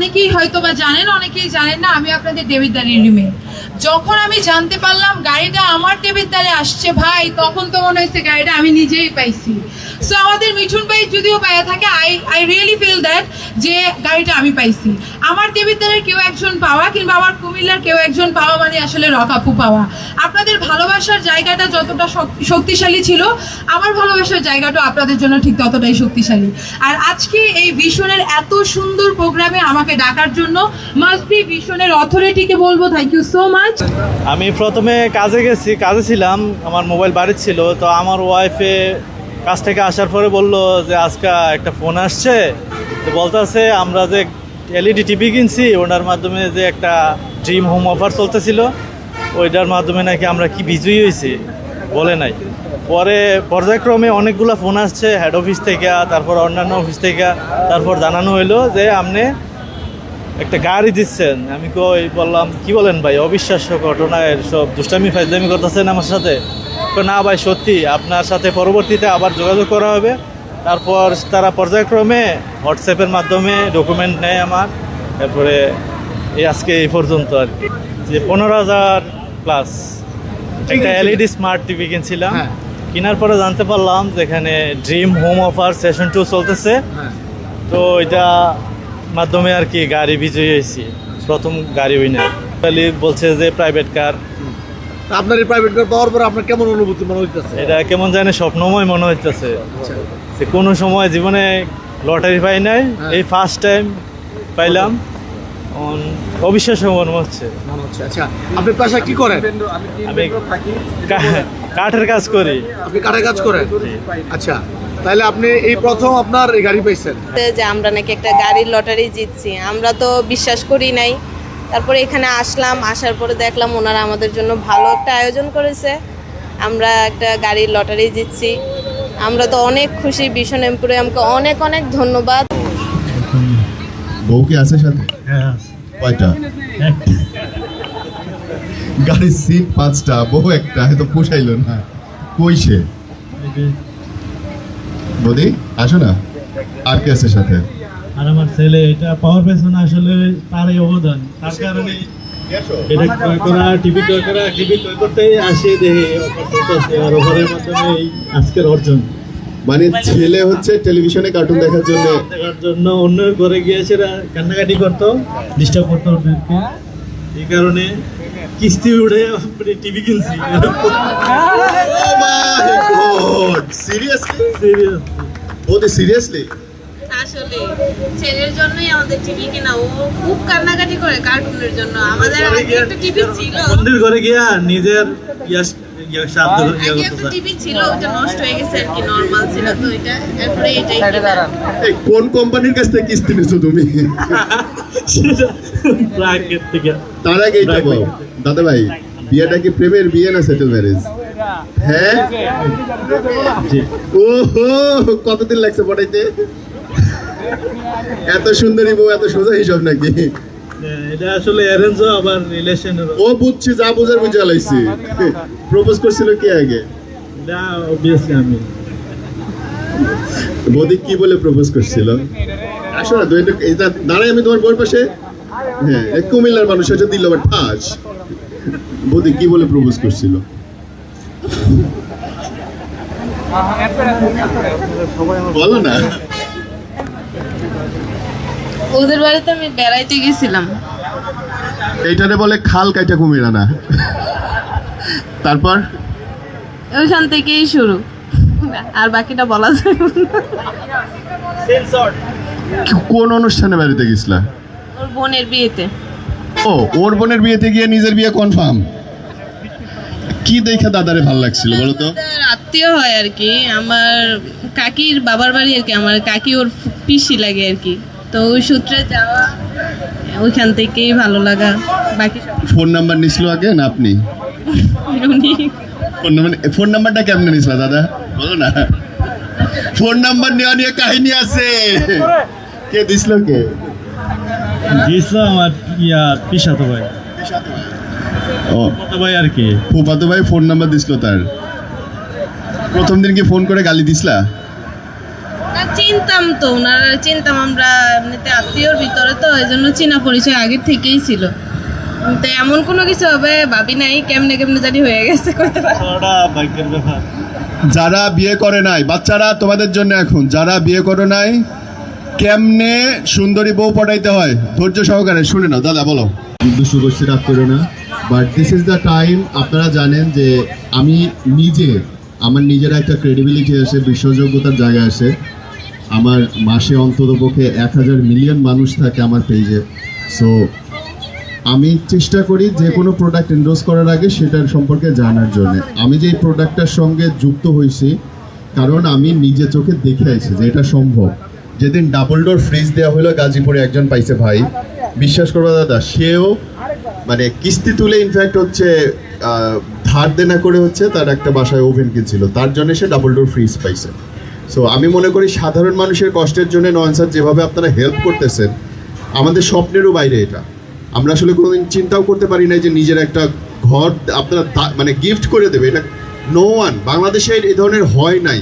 অনেকেই হয়তো বা জানেন, অনেকেই জানেন না, আমি আপনাদের দেবিদ্বারের মেয়ে। যখন আমি জানতে পারলাম গাড়িটা আমার দেবিদ্বারে আসছে ভাই, তখন তো মনে হচ্ছে গাড়িটা আমি নিজেই পাইছি। সো আমাদের মিঠুন ভাই যদিও পাইয়া থাকে, আই রিয়েলি ফিল দ্যাট যে গাড়িটা আমি পাইছি। আমার দেবিদ্বারের কেউ একজন পাওয়া কিংবা আমার কুমিল্লার কেউ একজন পাওয়া মানে আসলে রকাপু পাওয়া। আপনাদের ভালোবাসার জায়গাটা যতটা শক্তিশালী ছিল, আমার ভালোবাসার জায়গাটা আপনাদের জন্য ঠিক ততটাই শক্তিশালী। আর আজকে এই ভিশনের এত সুন্দর প্রোগ্রামে আমাকে ডাকার জন্য মাস্ট বি ভিশনের অথরিটিকে বলবো থ্যাংক ইউ সো মাচ। আমি প্রথমে কাজে ছিলাম, আমার মোবাইল বাড়ির ছিল, তো আমার ওয়াইফে কাজ থেকে আসার পরে বলল যে আজকে একটা ফোন আসছে, তো বলতেছে আমরা যে এলইডি টিভি কিনছি ওটার মাধ্যমে যে একটা ড্রিম হোম অফার চলতেছিল, ওইটার মাধ্যমে নাকি আমরা কি বিজয়ী হয়েছি বলে নাই। পরে পর্যায়ক্রমে অনেকগুলো ফোন আসছে হেড অফিস থেকে, তারপর অন্যান্য অফিস থেকে, তারপর জানানো হইলো যে আপনি একটা গাড়ি দিচ্ছেন। আমি বললাম কি বলেন ভাই, অবিশ্বাস্য ঘটনায় সব দুষ্টামি ফাইজলামি করতেছেন আমার সাথে। না ভাই সত্যি, আপনার সাথে পরবর্তীতে আবার যোগাযোগ করা হবে। তারপর তারা পর্যায়ক্রমে হোয়াটসঅ্যাপের মাধ্যমে ডকুমেন্ট নেয় আমার, তারপরে আজকে এই পর্যন্ত আর কি যে 15,000 প্লাস একটা এলইডি স্মার্ট টিভি কিনছিলাম। কেনার পরে জানতে পারলাম যেখানে ড্রিম হোম অফার সেশন 2 চলতেছে, তো এটা মাধ্যমে আর কি গাড়ি বিজয়ী হয়েছি, প্রথম গাড়ি উইনার। বলছে যে প্রাইভেট কার। আপনার এই প্রাইভেট কার পাওয়ার পর আপনার কেমন অনুভূতি মনে হইতেছে? এটা কেমন জানি স্বপ্নময় মনে হইতেছে, যে কোনো সময় জীবনে লটারি পাই নাই, এই ফার্স্ট টাইম পাইলাম, অবিশ্বাস্য মনে হচ্ছে। আচ্ছা, আপনি পেশা কি করেন? আমি কাঠের কাজ করি। আপনি কাঠের কাজ করেন? আচ্ছা, তাহলে আপনি এই প্রথম আপনার এই গাড়ি পাইছেন? যে আমরা নাকি একটা গাড়ির লটারি জিতছি, আমরা তো বিশ্বাস করি নাই। তারপরে এখানে আসলাম, আসার পরে দেখলাম ওনারা আমাদের জন্য ভালো একটা আয়োজন করেছে, আমরা একটা গাড়ির লটারি জিতছি। আমরা তো অনেক খুশি, ভিশন এম্পোরিয়ামকে অনেক অনেক ধন্যবাদ। বউ কি আছে সাথে? কয়টা? গাড়ির সিট 5টা, বউ একটা, হয়তো পোষাইল না। কই সে? বৌদি আসো না। আর কে আছে সাথে? আর আমার ছেলে। এটা পাওয়ার পেছনে আসলে তারই অবদান, তার কারণে এটা ক্রয় করা, টিভি ক্রয় করা, টিভি ক্রয় করতেই আসে দেখে অফার চলতেছে, আর অফারের মাধ্যমে আজকের অর্জন। মানে ছেলে হচ্ছে টেলিভিশনে কার্টুন দেখার জন্য অন্যের ঘরে গিয়ে সেটা কান্নাকাটি করতো, ডিস্টার্ব করতো ওদেরকে, এই কারণে কিস্তি উঠে টিভি কিনছি। সিরিয়াসলি আসলে ছেলের জন্যই আমাদের টিভি কেনা, ও খুব কান্নাকাটি করে কার্টুনের জন্য। আমাদের আগে একটা টিভি ছিল, বন্ধুর ঘরে গিয়া নিজের টিভি ছিল, ওটা নষ্ট হয়ে গেছে আর কি, নরমাল ছিল তো এটা, তারপরে এটাই কিনা। কোন কোম্পানির কাছ থেকে কিস্তি নিছো তুমি? তার আগে এটা বল দাদা ভাই, বিয়েটা কি প্রেমের বিয়ে না সেটেল ম্যারেজ? হ্যাঁ, ওহো, কতদিন লাগছে পড়াইতে? এত সুন্দরী বউ, এত সোজা হিসাব নাকি? এটা আসলে অ্যারেঞ্জ আবার রিলেশনের। ও বুঝছি, যা বুঝার বুঝে আলাইছি। প্রপোজ করছিল কি আগে? না, অবভিয়াসলি আমি। বৌদি কি বলে প্রপোজ করছিল? আসো না, এটা দাঁড়াই আমি তোমার বউর পাশে। হ্যাঁ, কুমিল্লার মানুষ হচ্ছে দিল আবার ঠাস। বৌদি কি বলে প্রপোজ করছিল? বলো না। ওদের বাড়িতে আমি বেড়াইতে গেছিলাম। এইটারে বলে খাল কাইটা কুমিরা না। তারপর ওইখান থেকেই শুরু, আর বাকিটা বলা যায় না। কোন অনুষ্ঠানে বাড়িতে গেছিলা? ওর বোনের বিয়েতে। ও, ওর বোনের বিয়েতে গিয়ে নিজের বিয়ে কনফার্ম? কি দেখে দাদারে ভালো লাগছিল বলো তো? আত্মীয় হয় আর কি, আমার কাকির বাবার বাড়ি আর কি, আমার কাকি ওর পিসি লাগে আর কি, তো ওই সূত্রে যাওয়া, ওইখান থেকেই ভালো লাগা। বাকি ফোন নাম্বার নিছিল আগে না আপনি? ফোন নাম্বারটা কেমনে নিছিল দাদা বলো না? ফোন নাম্বার নেওয়া নিয়ে কাহিনী আছে। কে দিছিল? কে দিয়েছিল? আমার পিসাতো ভাই। ও ভাই আর কি, ফুফাতো ভাই ফোন নাম্বার দিছিল তার। প্রথম দিন কি ফোন করে গালি দিছিলা? চেঞ্জ চিনতাম তো, ওনারা চিনতাম, আমরা এমনিতে আত্মীয়র ভিতরে তো, এই জন্য চেনা পরিচয় আগের থেকেই ছিল। তো এমন কোনো কিছু হবে ভাবি নাই, কেমনে কেমনে জানি হয়ে গেছে করতে পারি। ওটা ভাগ্যের ব্যাপার। যারা বিয়ে করে নাই, বাচ্চারা তোমাদের জন্য এখন, যারা বিয়ে করে নাই কেমনে সুন্দরী বউ পটাইতে হয় ধৈর্য সহকারে শুনে নাও। দাদা বলো। দুশো গোষ্ঠী রাগ করো না, but this is the time. আপনারা জানেন যে আমি নিজে, আমার নিজের একটা ক্রেডিবিলিটি আসে, বিশ্বাসযোগ্যতার জায়গা আসে। আমার মাসে অন্ততপক্ষে 1000 মিলিয়ন মানুষ থাকে আমার পেজে। সো আমি চেষ্টা করি যে কোনো প্রোডাক্ট এন্ডোর্স করার আগে সেটার সম্পর্কে জানার জন্য। আমি যে এই প্রোডাক্টটার সঙ্গে যুক্ত হয়েছি কারণ আমি নিজে চোখে দেখে আইছি যে এটা সম্ভব। যেদিন ডাবল ডোর ফ্রিজ দেওয়া হলো গাজীপুরে, একজন পাইছে ভাই, বিশ্বাস করবা দাদা, সেও মানে কিস্তি তুলে ইনফ্যাক্ট হচ্ছে ধার দেনা করে হচ্ছে তার একটা বাসায় ওভেন কিনছিল, তার জন্য সে ডাবল ডোর ফ্রিজ পাইছে। সো আমি মনে করি সাধারণ মানুষের কষ্টের জন্য নয়ন স্যার যেভাবে আপনারা হেল্প করতেছেন, আমাদের স্বপ্নেরও বাইরে এটা। আমরা আসলে কোনোদিন চিন্তাও করতে পারি না যে নিজের একটা ঘর আপনারা মানে গিফট করে দেবে, এটা নো ওয়ান বাংলাদেশে এই ধরনের হয় নাই।